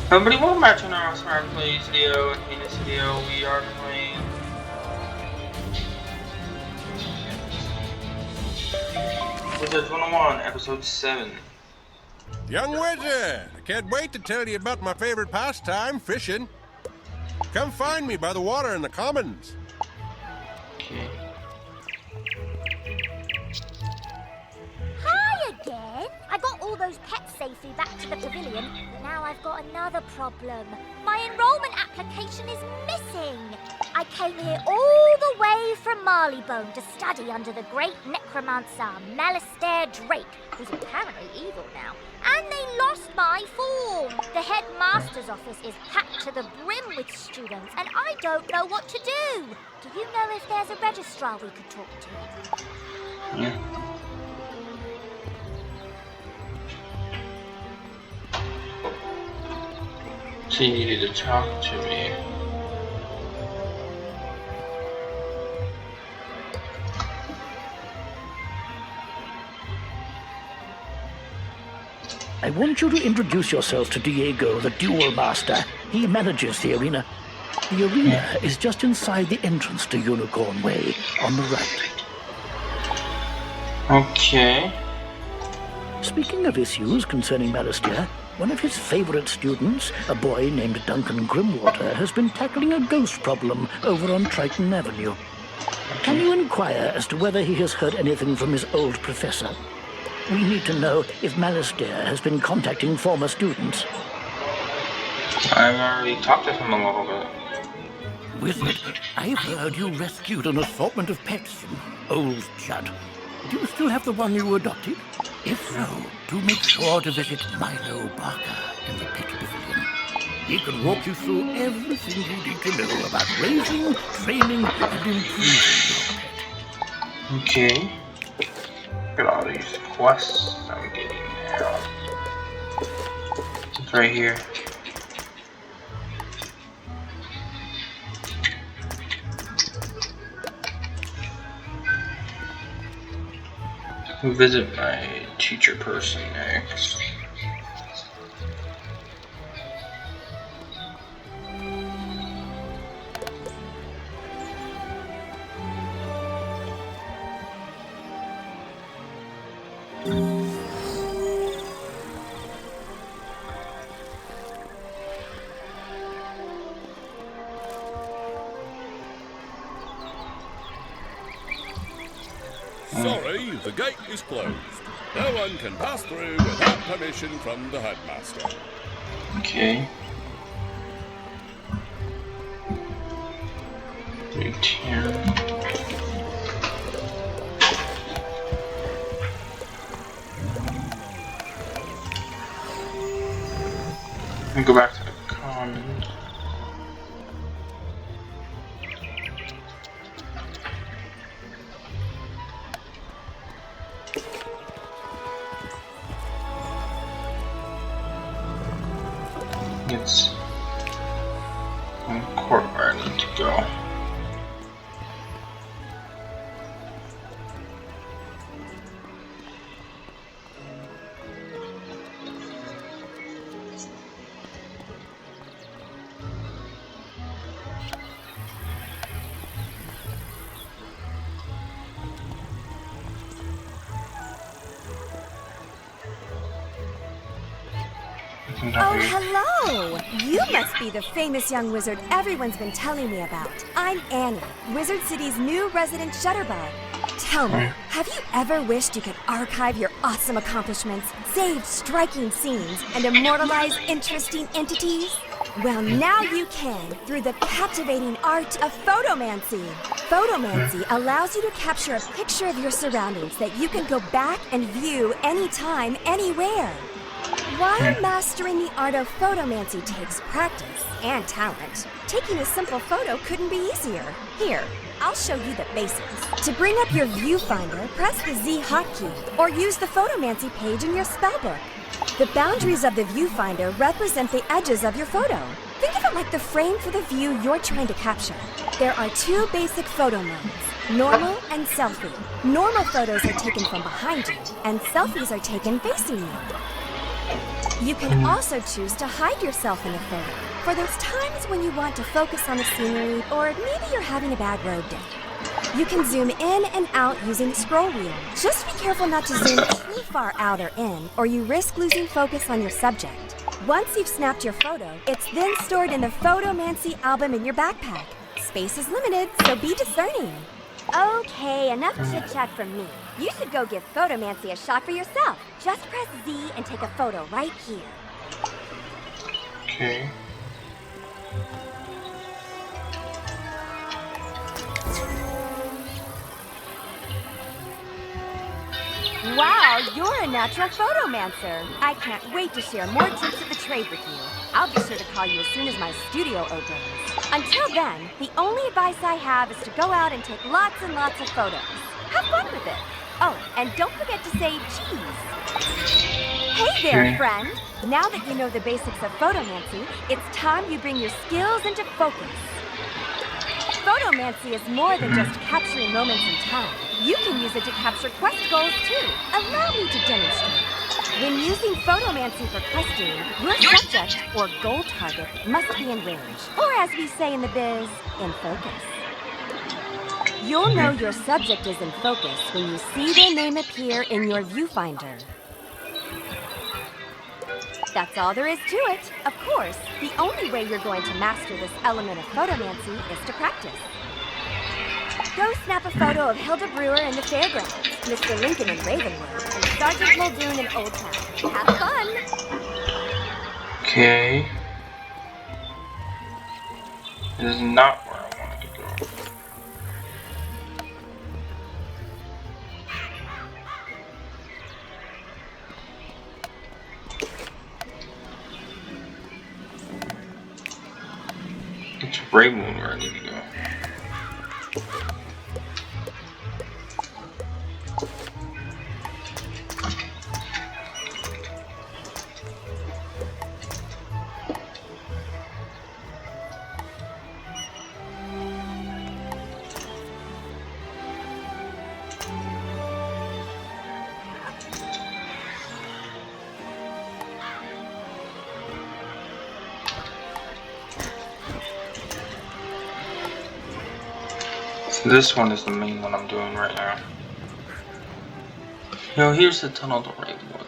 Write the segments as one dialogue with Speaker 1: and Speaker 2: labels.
Speaker 1: Everybody, welcome back to another Smart Plays video. In this video, we are playing Wizard101, episode 7.
Speaker 2: Young Wizard, I can't wait to tell you about my favorite pastime, fishing. Come find me by the water in the commons.
Speaker 1: Okay.
Speaker 3: Hi again! I got all those pets safely back to the pavilion, but now I've got another problem. My enrollment application is missing. I came here all the way from Marleybone to study under the great necromancer Malistaire Drake, who's apparently evil now. And they lost my form. The headmaster's office is packed to the brim with students, and I don't know what to do. Do you know if there's a registrar we could talk to?
Speaker 1: Yeah. So you needed to talk to me.
Speaker 4: I want you to introduce yourself to Diego, the duel master. He manages the arena. The arena is just inside the entrance to Unicorn Way, on the right.
Speaker 1: Okay.
Speaker 4: Speaking of issues concerning Malistaire, one of his favorite students, a boy named Duncan Grimwater, has been tackling a ghost problem over on Triton Avenue. Can you inquire as to whether he has heard anything from his old professor? We need to know if Malistaire has been contacting former students.
Speaker 1: I've already talked to him a little bit.
Speaker 4: Wizard, I've heard you rescued an assortment of pets from old Chud. Do you still have the one you adopted? If so, do make sure to visit Milo Barker in the pet pavilion. He can walk you through everything you need to know about raising, training, and improving your pet.
Speaker 1: Okay. Look at all these quests I'm getting now. It's right here. We'll visit my teacher person next.
Speaker 5: Sorry, the gate is closed. No one can pass through without permission from the headmaster.
Speaker 1: Okay. 310. And go back to the commons. It's one court where I need to go.
Speaker 6: Oh, hello! You must be the famous young wizard everyone's been telling me about. I'm Annie, Wizard City's new resident shutterbug. Tell me, have you ever wished you could archive your awesome accomplishments, save striking scenes, and immortalize interesting entities? Well, now you can through the captivating art of photomancy. Photomancy allows you to capture a picture of your surroundings that you can go back and view anytime, anywhere. While mastering the art of photomancy takes practice and talent, taking a simple photo couldn't be easier. Here, I'll show you the basics. To bring up your viewfinder, press the Z hotkey, or use the photomancy page in your spellbook. The boundaries of the viewfinder represent the edges of your photo. Think of it like the frame for the view you're trying to capture. There are two basic photo modes, normal and selfie. Normal photos are taken from behind you, and selfies are taken facing you. You can also choose to hide yourself in a photo for those times when you want to focus on the scenery or maybe you're having a bad road day. You can zoom in and out using the scroll wheel. Just be careful not to zoom too far out or in, or you risk losing focus on your subject. Once you've snapped your photo, it's then stored in the Photomancy album in your backpack. Space is limited, so be discerning.
Speaker 3: Okay, enough chit-chat from me. You should go give Photomancy a shot for yourself. Just press Z and take a photo right here.
Speaker 1: Okay.
Speaker 3: Wow, you're a natural photomancer. I can't wait to share more tips of the trade with you. I'll be sure to call you as soon as my studio opens. Until then, the only advice I have is to go out and take lots and lots of photos. Have fun with it. Oh, and don't forget to say cheese. Hey there, friend. Now that you know the basics of photomancy, it's time you bring your skills into focus. Photomancy is more than just capturing moments in time. You can use it to capture quest goals too. Allow me to demonstrate. When using Photomancy for questing, your subject, or goal target, must be in range, or as we say in the biz, in focus. You'll know your subject is in focus when you see their name appear in your viewfinder. That's all there is to it. Of course, the only way you're going to master this element of Photomancy is to practice. Go snap a photo of Hilda Brewer in the fairgrounds, Mr. Lincoln in Ravenwood, and Sergeant Muldoon in Old Town. Have fun!
Speaker 1: Okay. This is not where I wanted to go. It's Ravenwood where I need to go. This one is the main one I'm doing right now. Yo, here's the tunnel to Ravenwood.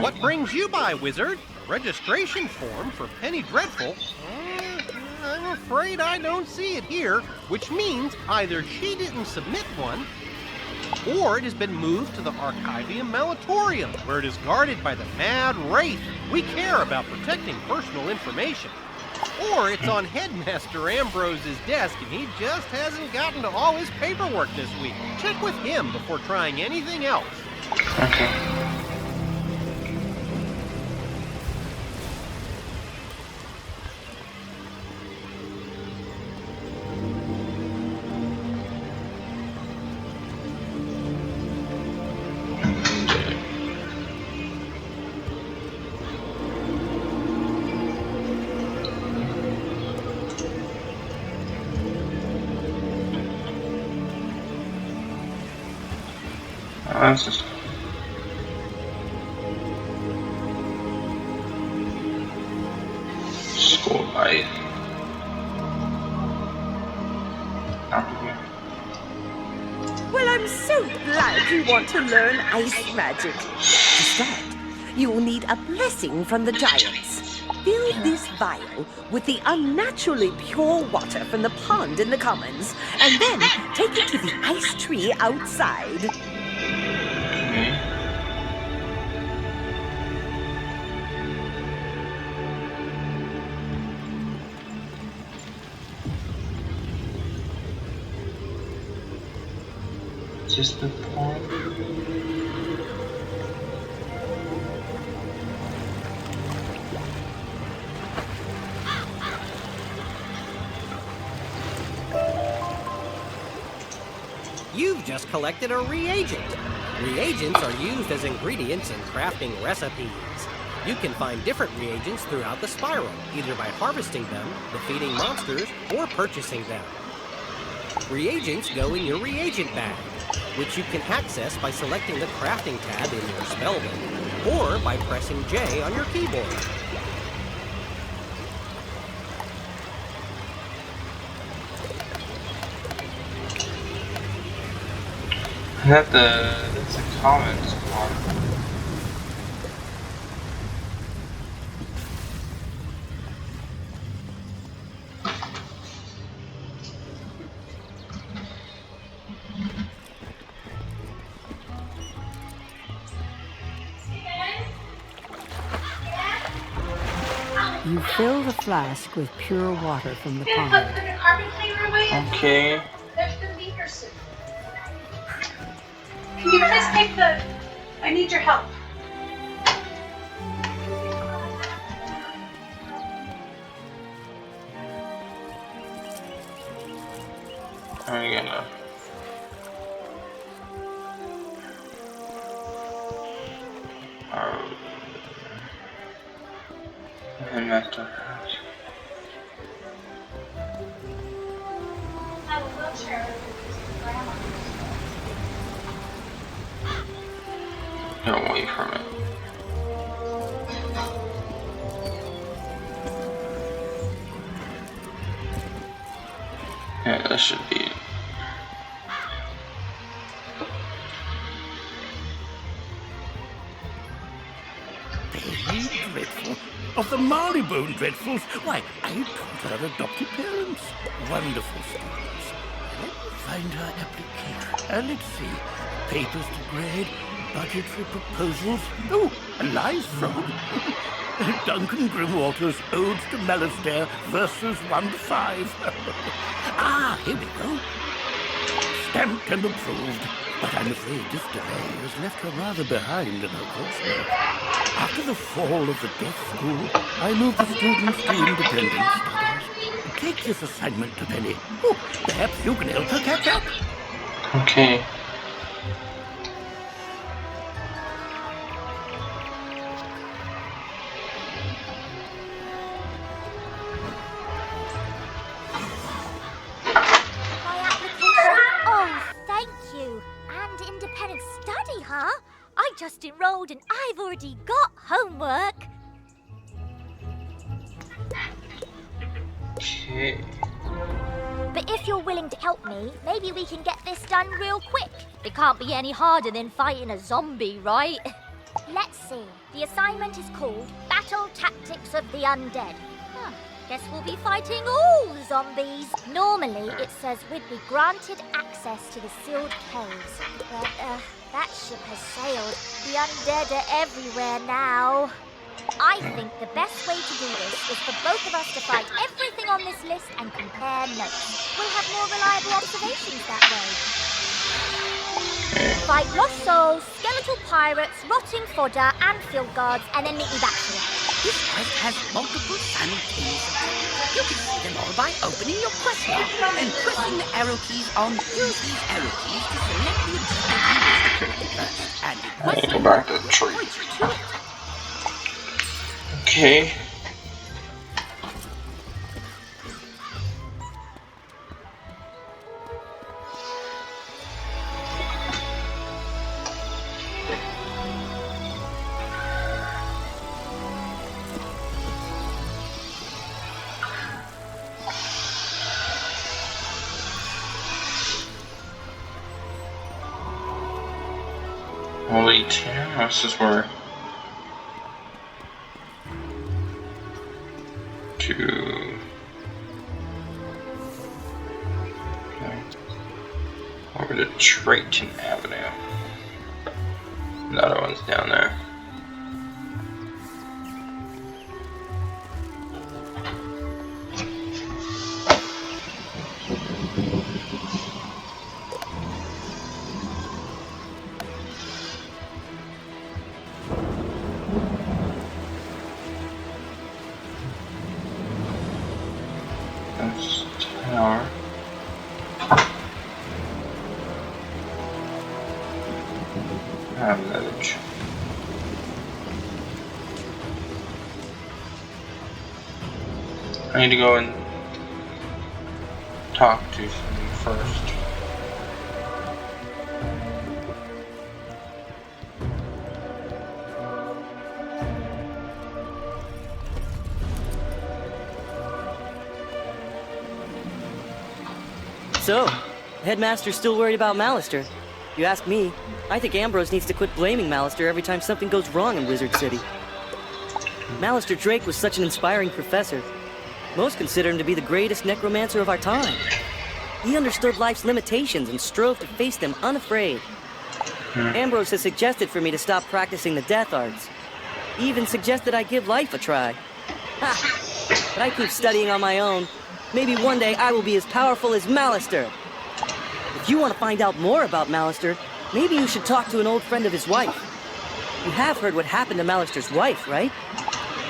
Speaker 7: What brings you by, Wizard? A registration form for Penny Dreadful? I'm afraid I don't see it here, which means either she didn't submit one, or it has been moved to the Archivium Malatorium, where it is guarded by the Mad Wraith. We care about protecting personal information. Or it's on Headmaster Ambrose's desk and he just hasn't gotten to all his paperwork this week. Check with him before trying anything else.
Speaker 1: Okay. That's just school light.
Speaker 8: Well, I'm so glad you want to learn ice magic. To start, you will need a blessing from the giants. Fill this vial with the unnaturally pure water from the pond in the commons, and then take it to the ice tree outside.
Speaker 1: Just the pond.
Speaker 9: You've just collected a reagent. Reagents are used as ingredients in crafting recipes. You can find different reagents throughout the spiral, either by harvesting them, defeating monsters, or purchasing them. Reagents go in your reagent bag. which you can access by selecting the crafting tab in your spellbook, or by pressing J on your keyboard.
Speaker 1: That's a common squad.
Speaker 10: You fill the flask with pure water from the pond.
Speaker 1: Okay.
Speaker 11: Can you please take the... I need your help.
Speaker 1: I'm gonna... And messed up.
Speaker 11: I have a wheelchair.
Speaker 1: Get away from it. Yeah, that should be it.
Speaker 4: Very dreadful. Of the Marleybone Dreadfuls, why, I taught her adopted parents. Wonderful students. Let me find her application. Let's see. Papers to grade, budgetary proposals. Oh, a live frog. Duncan Grimwater's Ode to Malastair, verses 1 to 5. Ah, here we go. Stamped and approved. But I'm afraid this delay has left her rather behind in her coursework. After the fall of the deaf school, I moved the students to independent studies. Take this assignment to Penny. Oh, perhaps you can help her catch up.
Speaker 1: Okay.
Speaker 3: My application? Oh, thank you. And independent study, huh? I just enrolled and I've already got homework.
Speaker 1: Okay.
Speaker 3: But if you're willing to help me, maybe we can get this done real quick. It can't be any harder than fighting a zombie, right? Let's see. The assignment is called Battle Tactics of the Undead. Huh. Guess we'll be fighting all the zombies. Normally, it says we'd be granted access to the sealed caves. But, that ship has sailed. The undead are everywhere now. I think the best way to do this is for both of us to fight everything on this list and compare notes. We'll have more reliable observations that way. Fight lost souls, skeletal pirates, rotting fodder, and field guards, and then meet me back here.
Speaker 8: This quest has multiple simultaneous objectives. You can see them all by opening your quest log and pressing the arrow keys on. Use these arrow keys to select the objective you wish to complete first. And
Speaker 1: I need to go back to the tree.
Speaker 8: points to it.
Speaker 1: Okay. Only 10? This is where... over to Drayton Avenue. The other one's down there. That's the tower. Village. I need to go and talk to someone first.
Speaker 12: so. The headmaster's still worried about Malister. If you ask me, I think Ambrose needs to quit blaming Malister every time something goes wrong in Wizard City. Malister Drake was such an inspiring professor. Most consider him to be the greatest necromancer of our time. He understood life's limitations and strove to face them unafraid. Ambrose has suggested for me to stop practicing the death arts. He even suggested I give life a try. Ha! But I keep studying on my own. Maybe one day I will be as powerful as Malister. If you want to find out more about Malister, maybe you should talk to an old friend of his wife. You have heard what happened to Malister's wife, right?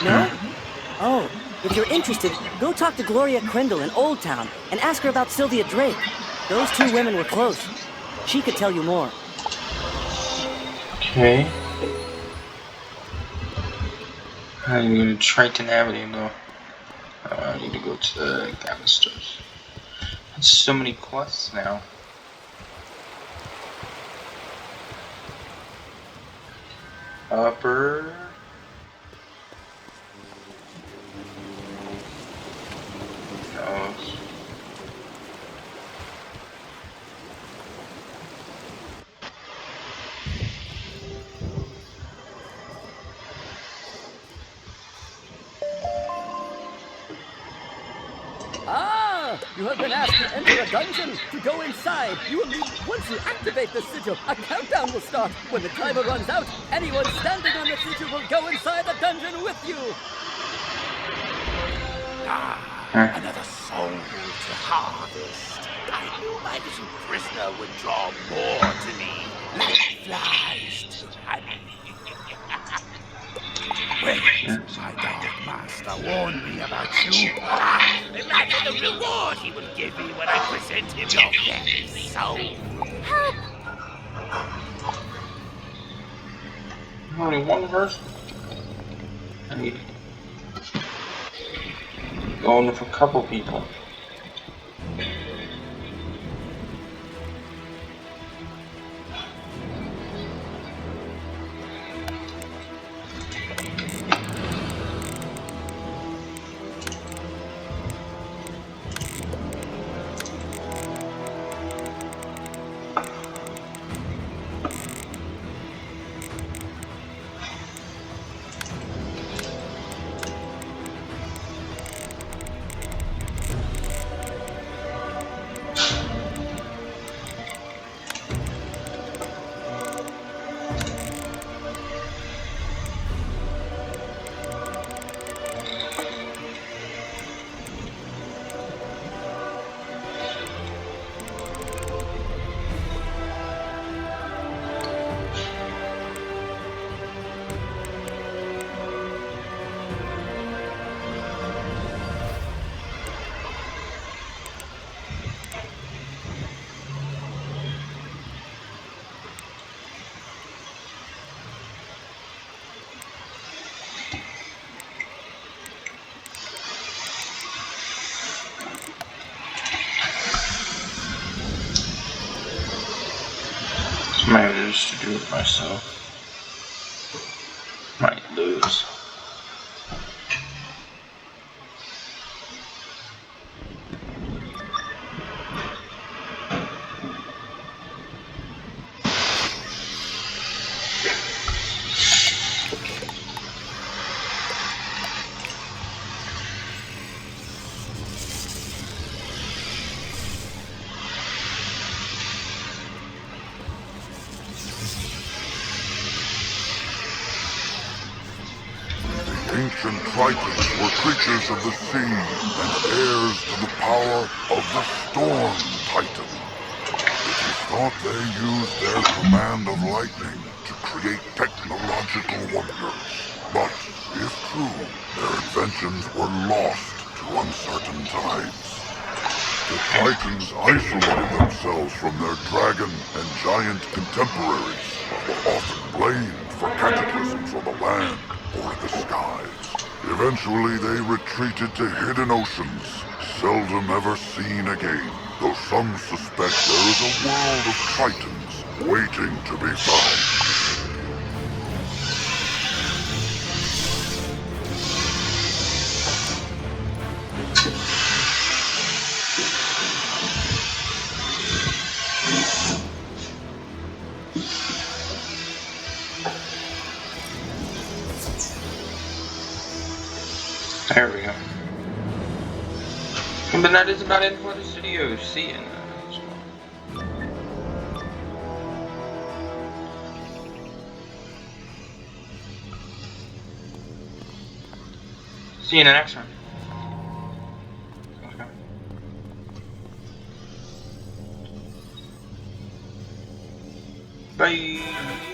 Speaker 12: No? Oh, if you're interested, go talk to Gloria Crindle in Old Town and ask her about Sylvia Drake. Those two women were close. She could tell you more.
Speaker 1: Okay. I'm gonna try to navigate though. I need to go to the Gavesters. There's so many quests now. Upper. No.
Speaker 13: Ah! You have been asked to enter a dungeon. To go inside, you will need, once you activate the sigil, a countdown will start. When the timer runs out, anyone standing on the sigil will go inside the dungeon with you.
Speaker 14: Another soul to harvest. I knew my little prisoner would draw more to me, like flies to honey. Wait, my dark master warned me about you. Imagine the reward he will give me when I present him your very soul.
Speaker 3: Help!
Speaker 1: Only one person. I need going with a couple people. Might lose to do it myself. Might lose.
Speaker 15: Ancient Tritons were creatures of the sea and heirs to the power of the Storm Titan. It is thought they used their command of lightning to create technological wonders. But, if true, their inventions were lost to uncertain tides. The Titans isolated themselves from their dragon and giant contemporaries, but were often blamed for cataclysms on the land or in the skies. Eventually they retreated to hidden oceans, seldom ever seen again, though some suspect there is a world of Tritons waiting to be found.
Speaker 1: There we go. But that is about it for the video. See you next one. See you in the next one. Okay. Bye.